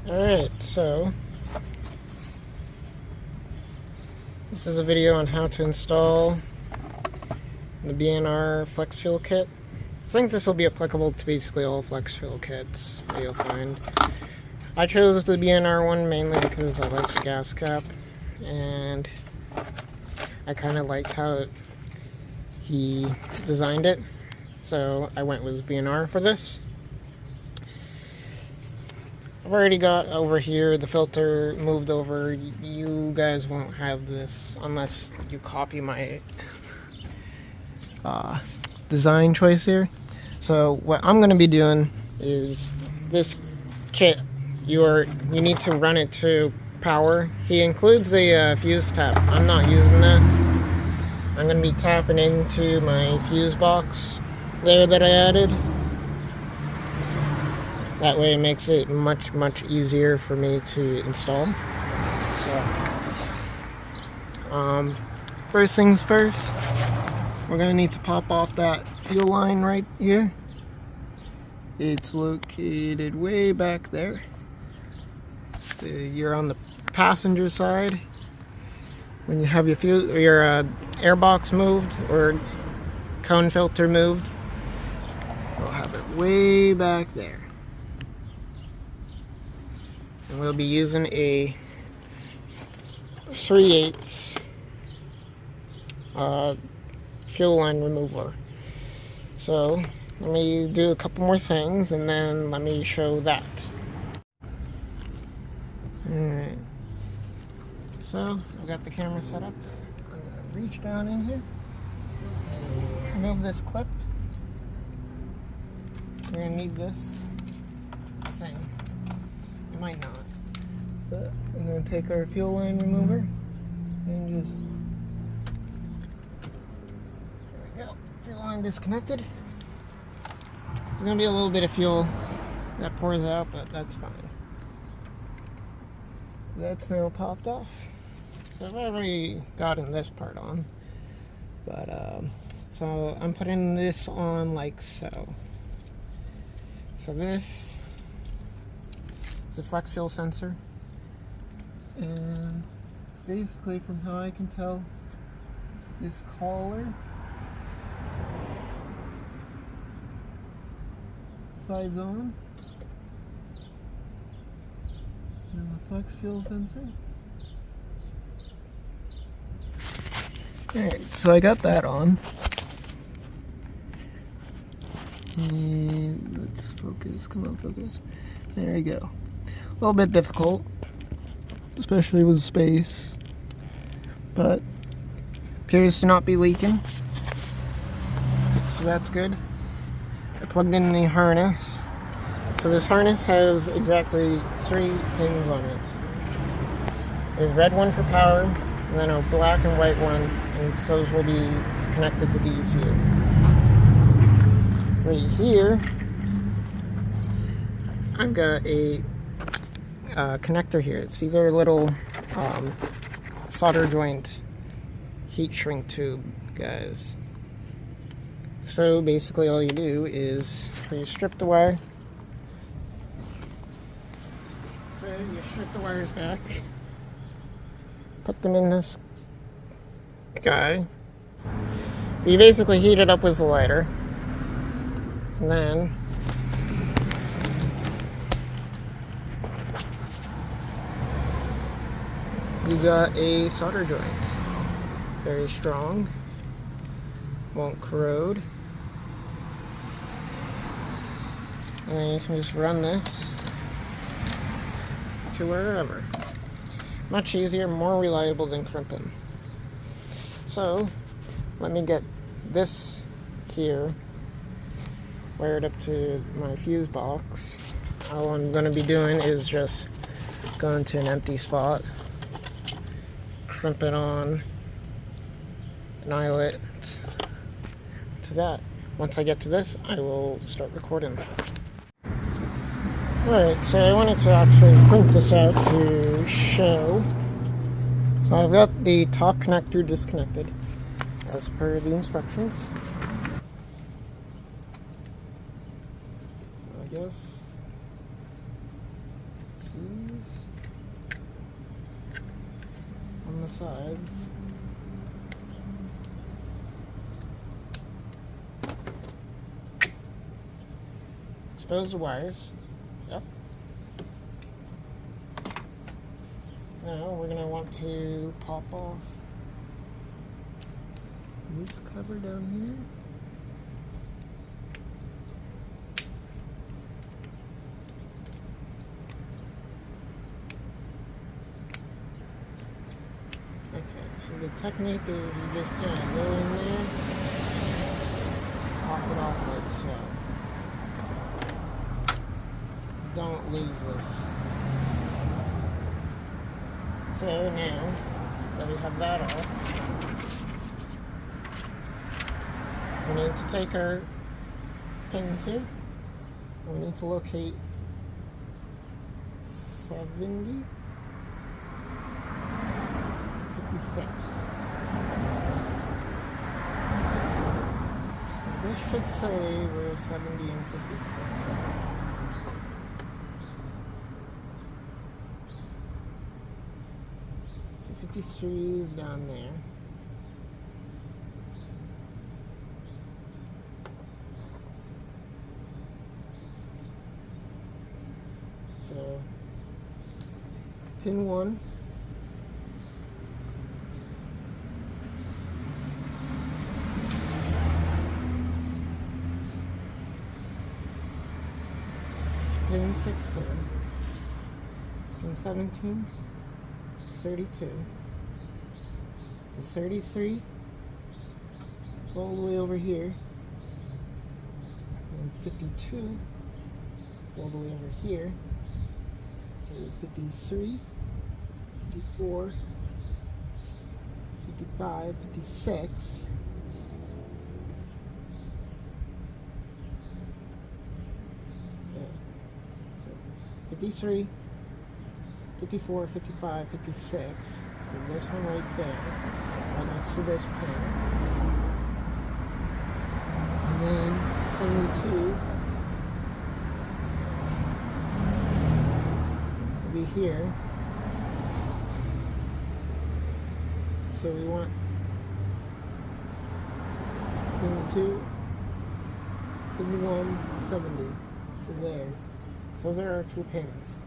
Alright, so this is a video on how to install the BNR flex fuel kit. I think this will be applicable to basically all flex fuel kits that you'll find. I chose the BNR one mainly because I like the gas cap, and I kind of liked how he designed it, so I went with BNR for this. I've already got over here the filter moved over. You guys won't have this unless you copy my design choice here. So what I'm going to be doing is this kit, you need to run it to power. He includes a fuse tap. I'm not using that. I'm going to be tapping into my fuse box there that I added. That way it makes it much easier for me to install. So, first things first, we're gonna need to pop off that fuel line right here. It's located way back there. So you're on the passenger side. When you have your fuel or your air box moved or cone filter moved, we'll have it way back there. And we'll be using a 3/8 fuel line remover. So let me do a couple more things and then let me show that. Alright. So I've got the camera set up. I'm going to reach down in here, remove this clip. We're going to need this thing. You might not. But I'm going to take our fuel line remover and just, there we go, fuel line disconnected. There's going to be a little bit of fuel that pours out, but that's fine. That's now popped off. So I've already gotten this part on, but so I'm putting this on like so. So this is a flex fuel sensor. And basically, from how I can tell, this collar sides on, and the flex fuel sensor. Alright, so I got that on. And let's focus, come on, focus. There you go. A little bit difficult, especially with space, but appears to not be leaking, so that's good. I plugged in the harness. So this harness has exactly 3 pins on it. There's a red one for power, and then a black and white one, and those will be connected to the ECU. Right here, I've got a connector here. These are little solder joint heat shrink tube guys. So basically all you do is, so you strip the wire. So you strip the wires back, put them in this guy. You basically heat it up with the lighter, and then you got a solder joint. Very strong, won't corrode. And then you can just run this to wherever. Much easier, more reliable than crimping. So, let me get this here wired up to my fuse box. All I'm going to be doing is just going to an empty spot, crimp it on an eyelet to that. Once I get to this, I will start recording. Alright, so I wanted to actually print this out to show. So I've got the top connector disconnected as per the instructions. So I guess, let's see these on the sides. Expose the wires. Yep. Now we're going to want to pop off this cover down here. Okay, so the technique is you just kind of go in there, pop it off like so. Don't lose this. So now that we have that off, we need to take our pins here. We need to locate 70, 56. This should say we're 70 and 56. So 53 is down there. So pin 1. Pin 16. Pin 17. 32. So 33. It's all the way over here. And 52. It's all the way over here. So 53, 54, 55, 56. Yeah. So 53, 54, 55, 56. So this one right there, right next to this pin. And then 72. Be here. So we want 72, 71, 70. So there. So those are our two pins.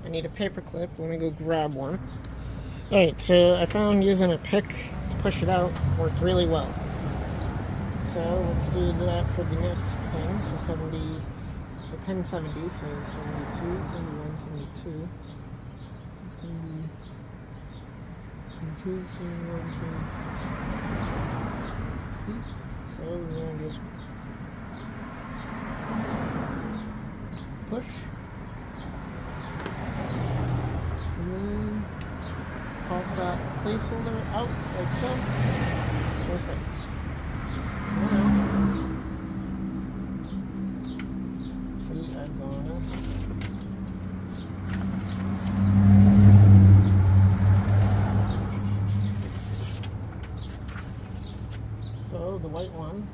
I need a paper clip. Let me go grab one. Alright, so I found using a pick to push it out worked really well. So let's do that for the next pin. So 70, so pin 70, so 72, 71, 72. It's going to be 72, 71, 72. So we're going to just push. And then pop that placeholder out like so. Perfect. Now, we are gonna so the white one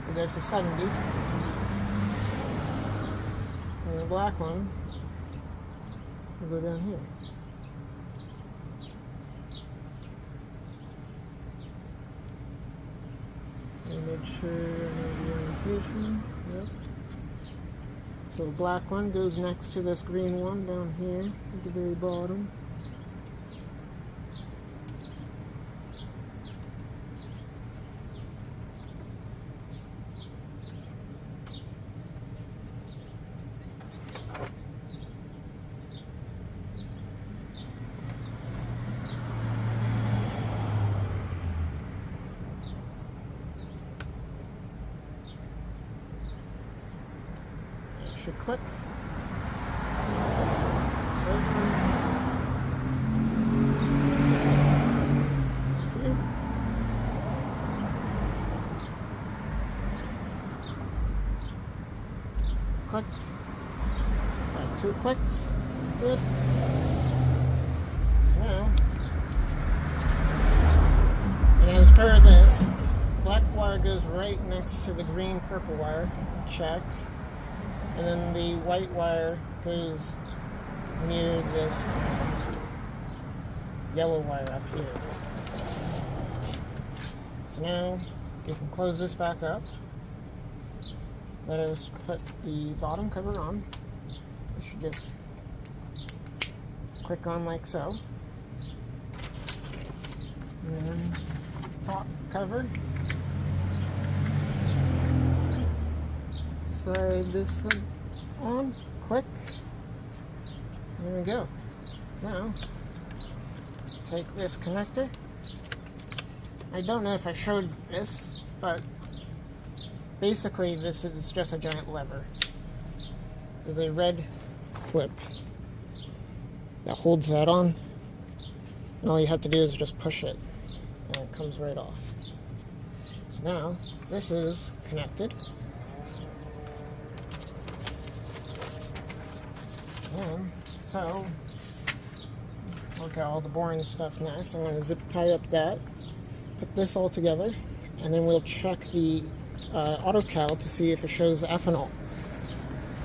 we go to 70, and the black one we go down here. Make sure I know the orientation. Yep. So the black one goes next to this green one down here at the very bottom. Should click. Click. Right, 2 clicks. Good. So, and as per this, black wire wire goes right next to the green purple wire. Check. And then the white wire goes near this yellow wire up here. So now we can close this back up. Let us put the bottom cover on. We should just click on like so. And then top cover. Slide this on, click. There we go. Now, take this connector. I don't know if I showed this, but basically this is just a giant lever. There's a red clip that holds that on. And all you have to do is just push it, and it comes right off. So now, this is connected. So, look at all the boring stuff next. I'm going to zip tie up that, put this all together, and then we'll check the AutoCal to see if it shows ethanol.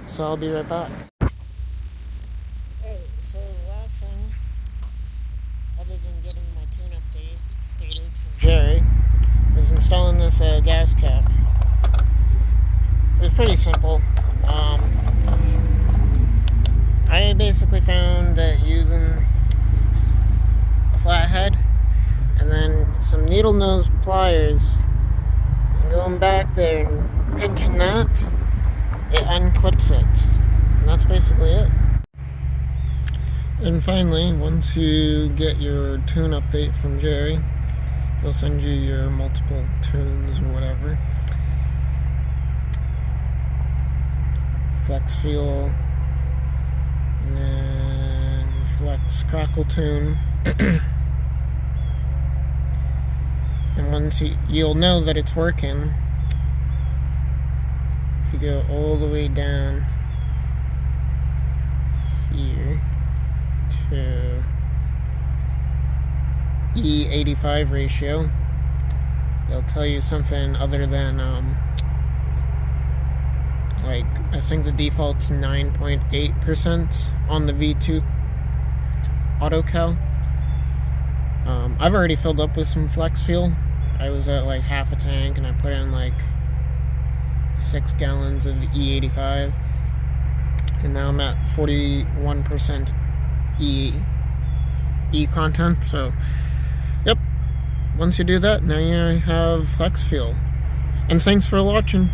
So I'll be right back. Alright, so the last thing, other than getting my tune updated from Jerry, is installing this gas cap. It was pretty simple. I basically found that using a flathead and then some needle nose pliers and going back there and pinching that, it unclips it. And that's basically it. And finally, once you get your tune update from Jerry, he'll send you your multiple tunes or whatever. Flex fuel. And then flex crackle tune. And once you'll know that it's working if you go all the way down here to E85 ratio. They'll tell you something other than like, I think the default's 9.8% on the V2 AutoCal. I've already filled up with some flex fuel. I was at like half a tank and I put in like 6 gallons of E85. And now I'm at 41% E content. So, yep. Once you do that, now you have flex fuel. And thanks for watching.